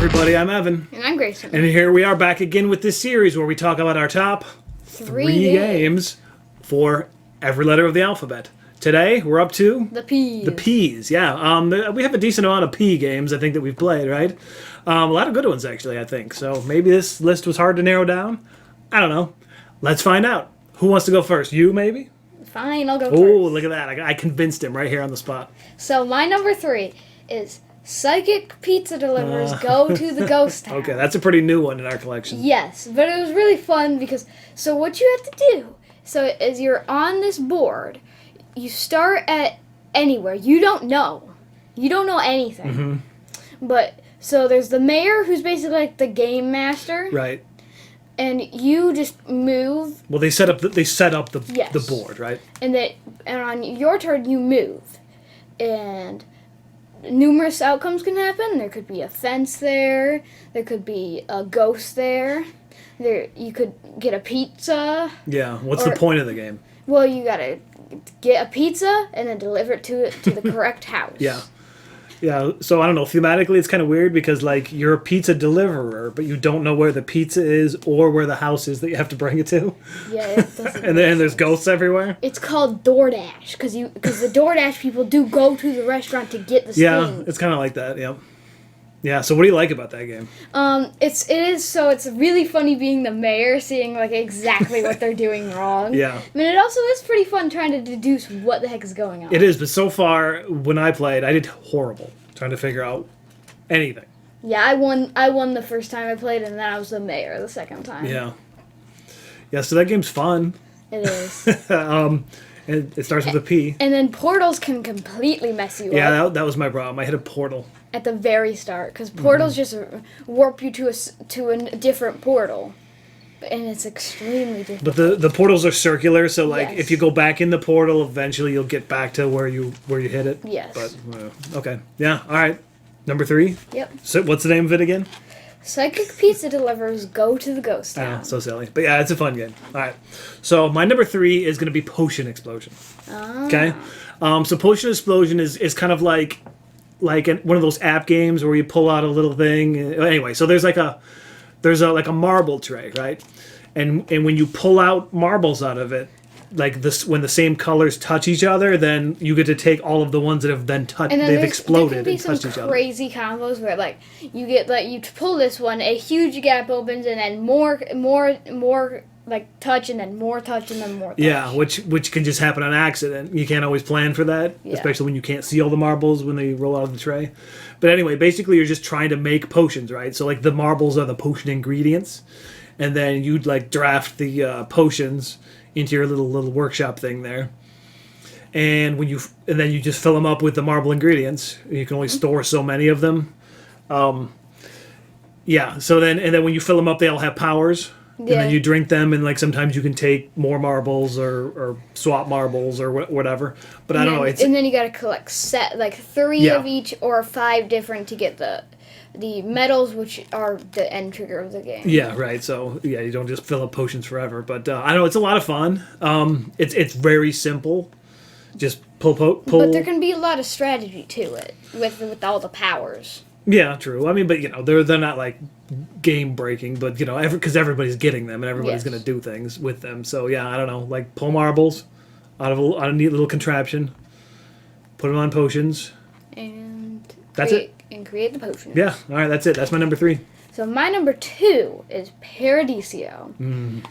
everybody, I'm Evan. And I'm Grayson. And here we are back again with this series where we talk about our top three games for every letter of the alphabet. Today, we're up to... The P's. The P's, yeah. We have a decent amount of P games, I think, that we've played, right? A lot of good ones, actually, I think. So maybe this list was hard to narrow down. I don't know. Let's find out. Who wants to go first? You, maybe? Fine, I'll go first. Oh, look at that. I convinced him right here on the spot. So my number 3 is Psychic Pizza Deliverers Go to the Ghost Town. Okay, that's a pretty new one in our collection. Yes, but it was really fun because... So what you have to do, so as you're on this board, you start at anywhere. You don't know. You don't know anything. Mm-hmm. But, so there's the mayor, who's basically like the game master. Right. And you just move. Well, they set up the Yes. the board, right? And on your turn, you move. And numerous outcomes can happen. There could be a fence there. There could be a ghost there. You could get a pizza. Yeah. What's the point of the game? Well, you gotta get a pizza and then deliver it to the correct house. Yeah. Yeah, so I don't know, thematically it's kind of weird because, like, you're a pizza deliverer, but you don't know where the pizza is or where the house is that you have to bring it to. Yeah, it doesn't. And then there's ghosts everywhere. It's called DoorDash because the DoorDash people do go to the restaurant to get the Yeah, things. it's kind of like that, yeah. Yeah, so what do you like about that game? It's really funny being the mayor, seeing like exactly what they're doing wrong. Yeah. I mean, it also is pretty fun trying to deduce what the heck is going on. It is, but so far, when I played, I did horrible trying to figure out anything. Yeah, I won the first time I played, and then I was the mayor the second time. Yeah. Yeah, so that game's fun. It is. It starts with a P. And then portals can completely mess you up. Yeah, that was my problem. I hit a portal. At the very start, because portals just warp you to a different portal, and it's extremely difficult. But the portals are circular, so like Yes. if you go back in the portal, eventually you'll get back to where you hit it. Yes. But okay, yeah, all right. Number 3. Yep. So what's the name of it again? Psychic Pizza Deliverers Go to the Ghost I Town. know, so silly, but yeah, it's a fun game. All right. So my number 3 is going to be Potion Explosion. Okay. So Potion Explosion is kind of like one of those app games where you pull out a little thing. Anyway, so there's a marble tray, right? And when you pull out marbles out of it, like this, when the same colors touch each other, then you get to take all of the ones that have then touched, they've exploded and touched each other. There can be some crazy combos where like you pull this one, a huge gap opens, and then more like touch, and then more touch, and then more touch. Yeah, which can just happen on accident. You can't always plan for that, especially when you can't see all the marbles when they roll out of the tray. But anyway, basically you're just trying to make potions, right? So like the marbles are the potion ingredients, and then you'd like draft the potions into your little workshop thing there. And then you just fill them up with the marble ingredients. You can only store so many of them. Yeah, so then when you fill them up, they all have powers. And then you drink them, and like sometimes you can take more marbles or swap marbles or whatever. But I don't know. And then you gotta collect 3 of each or 5 different to get the medals, which are the end trigger of the game. Yeah, right. So yeah, you don't just fill up potions forever. But I know it's a lot of fun. It's very simple. Just pull. But there can be a lot of strategy to it with all the powers. Yeah, true. I mean, but they're not like game breaking, but because everybody's getting them and everybody's going to do things with them. So yeah, I don't know, like pull marbles out of a neat little contraption, put them on potions, and that's it. And create the potions. Yeah, all right, that's it. That's my number 3. So my number 2 is Paradiso,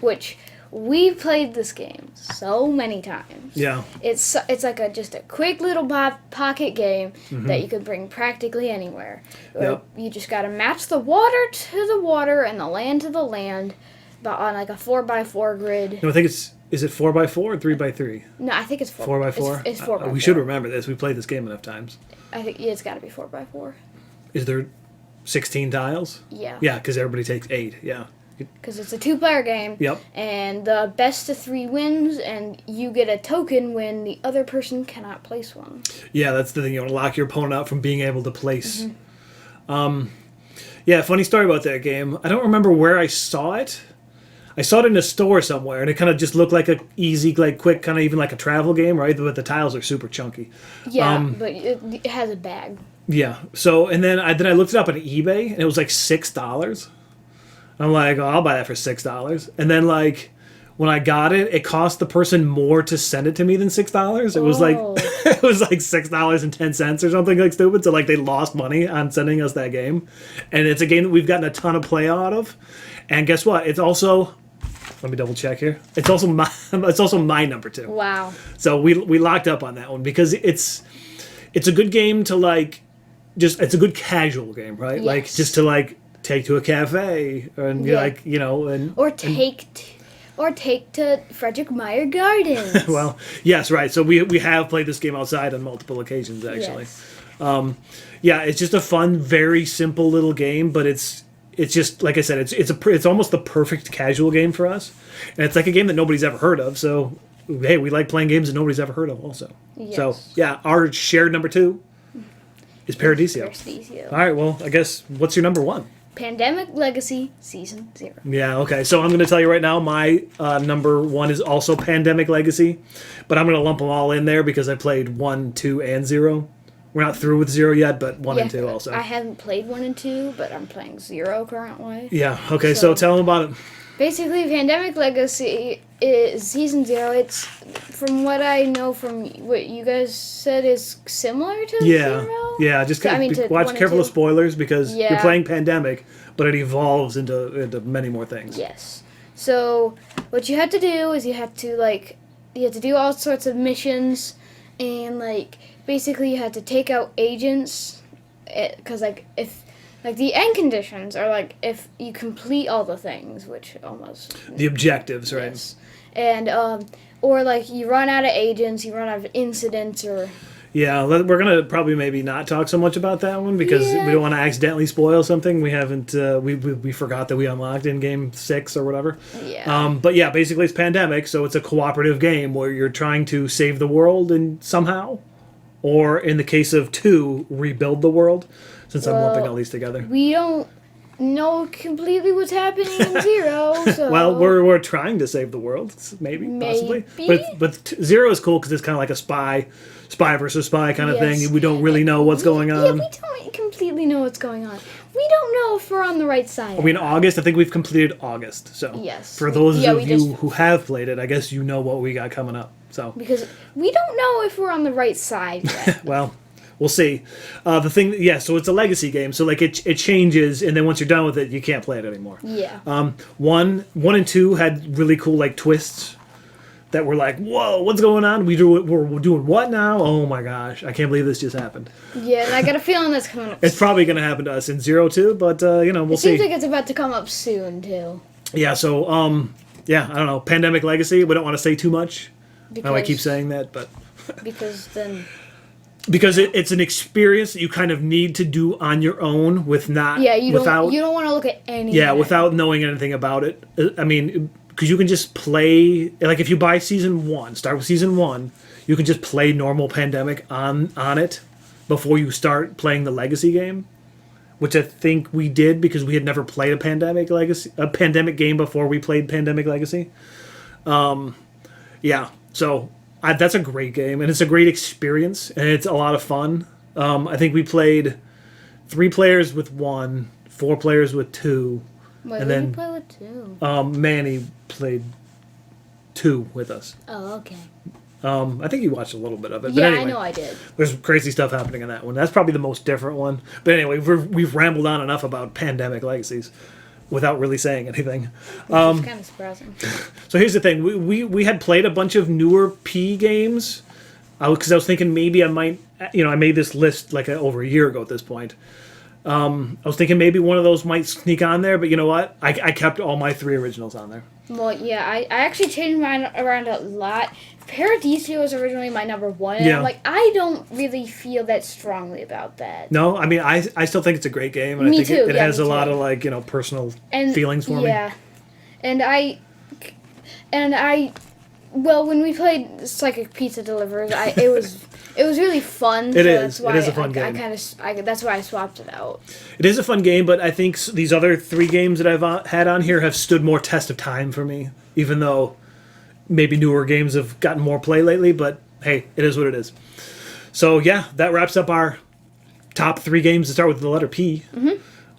which we've played this game so many times. Yeah. It's like just a quick little pocket game that you could bring practically anywhere. Yep. You just got to match the water to the water and the land to the land, but on like a 4x4 grid. No, I think is it 4x4 or 3x3? No, I think it's 4x4. It's 4x4. We should remember this. We played this game enough times. I think it's got to be 4x4. Is there 16 tiles? Yeah. Yeah, because everybody takes 8. Yeah. Because it's a 2-player game. Yep. And the best of 3 wins, and you get a token when the other person cannot place one. Yeah, that's the thing. You want to lock your opponent out from being able to place. Yeah, funny story about that game. I don't remember where I saw it. I saw it in a store somewhere, and it kind of just looked like a easy, like quick, kind of even like a travel game, right? But the tiles are super chunky. Yeah, but it has a bag. Yeah. So and then I looked it up on eBay and it was like $6. I'm like, oh, I'll buy that for $6. And then like when I got it, it cost the person more to send it to me than $6. It was like Oh. it was like $6.10 or something like stupid. So like they lost money on sending us that game, and it's a game that we've gotten a ton of play out of. And guess what? It's also, let me double check here. It's also my number 2. Wow. So we locked up on that one because it's a good game to like it's a good casual game, right? Yes. Like just to like take to a cafe and Yeah. like and Or take to Frederick Meyer Gardens. well, yes, right. So we have played this game outside on multiple occasions, actually. Yes. Yeah, it's just a fun, very simple little game, but it's just like I said, it's almost the perfect casual game for us, and it's like a game that nobody's ever heard of. So hey, we like playing games that nobody's ever heard of, also. Yes. So yeah, our shared number 2 is Paradiso. Paradiso. All right, well, I guess what's your number 1? Pandemic Legacy Season 0. Yeah, okay. So I'm going to tell you right now, my number 1 is also Pandemic Legacy, but I'm going to lump them all in there because I played 1, 2, and 0. We're not through with 0 yet, but 1 and 2 also. I haven't played 1 and 2, but I'm playing 0 currently. Yeah, okay, so tell them about it. Basically, Pandemic Legacy is Season 0. It's, from what I know from what you guys said, is similar to 0? Yeah, just I mean, to watch 1 and careful of 2. spoilers because you're Yeah. playing Pandemic, but it evolves into many more things. Yes. So, what you have to do is you have to do all sorts of missions, and, like, basically you have to take out agents, because, like, if, like, the end conditions are, like, if you complete all the things, which almost... The objectives, right? Yes. And, or, like, you run out of agents, you run out of incidents, or... Yeah, we're going to probably maybe not talk so much about that one because Yeah. we don't want to accidentally spoil something. We haven't, we forgot that we unlocked in game 6 or whatever. Yeah. But yeah, basically it's Pandemic, so it's a cooperative game where you're trying to save the world and somehow, or in the case of 2, rebuild the world, since I'm lumping all these together. We don't know completely what's happening in 0, so... Well, we're trying to save the world, maybe. Possibly. But 0 is cool because it's kind of like a spy versus spy kind of Yes. thing. We don't really know what's going on. Yeah, we don't completely know what's going on. We don't know if we're on the right side. Are we in August? I think we've completed August. So Yes. for those Yeah, of we you just- who have played it, I guess you know what we got coming up. So Because we don't know if we're on the right side yet. well, we'll see. The thing, yeah. So it's a legacy game. So like it changes, and then once you're done with it, you can't play it anymore. Yeah. 1 and 2 had really cool like twists that were like, whoa, what's going on? We're doing what now? Oh my gosh, I can't believe this just happened. Yeah, and I got a feeling that's coming up. It's probably going to happen to us in 0 too, but we'll It see. seems like it's about to come up soon, too. Yeah, so yeah, I don't know. Pandemic Legacy. We don't want to say too much. Because, I know I keep saying that, but Because then... because it's an experience that you kind of need to do on your own with not Yeah, you without don't want to look at anything. yeah without knowing anything about it. I mean, because you can just play like if you buy season 1, start with season 1, you can just play normal Pandemic on it before you start playing the Legacy game, which I think we did because we had never played a Pandemic game before we played Pandemic Legacy. Yeah, so that's a great game, and it's a great experience, and it's a lot of fun. I think we played 3 players with 1, 4 players with 2, Wait, and we then play with 2. Manny played 2 with us. Oh, okay. I think you watched a little bit of it. Yeah, but anyway, I know I did. There's crazy stuff happening in that one. That's probably the most different one. But anyway, we've rambled on enough about Pandemic Legacies without really saying anything. It's kind of surprising. So here's the thing: we had played a bunch of newer P games because I was thinking maybe I might, I made this list like over a year ago at this point. I was thinking maybe one of those might sneak on there, but you know what? I kept all my 3 originals on there. Well, yeah, I actually changed mine around a lot. Paradiso was originally my number 1, and Yeah. I'm like, I don't really feel that strongly about that. No, I mean I still think it's a great game, and Me I think too, it yeah, has me a lot too. of like personal And feelings for me. yeah, and I, well, when we played Psychic Pizza Deliverers, it was really fun. It so is. That's why It is a fun I game. kind of that's why I swapped it out. It is a fun game, but I think these other 3 games that I've had on here have stood more test of time for me, even though maybe newer games have gotten more play lately, but hey, it is what it is. So yeah, that wraps up our top 3 games that start with the letter P.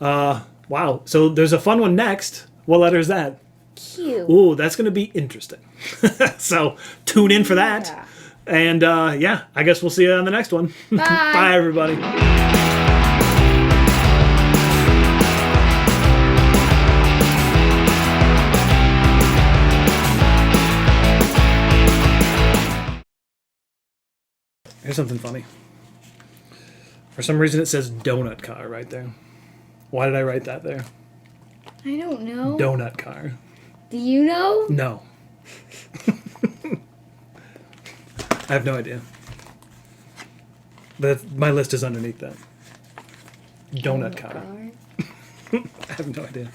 Wow. So there's a fun one next. What letter is that? Q. Ooh, that's going to be interesting. So tune in for that. Yeah. And yeah, I guess we'll see you on the next one. Bye. Bye, everybody. Here's something funny. For some reason, it says donut car right there. Why did I write that there? I don't know. Donut car. Do you know? No. I have no idea. But my list is underneath that. Donut car. I have no idea.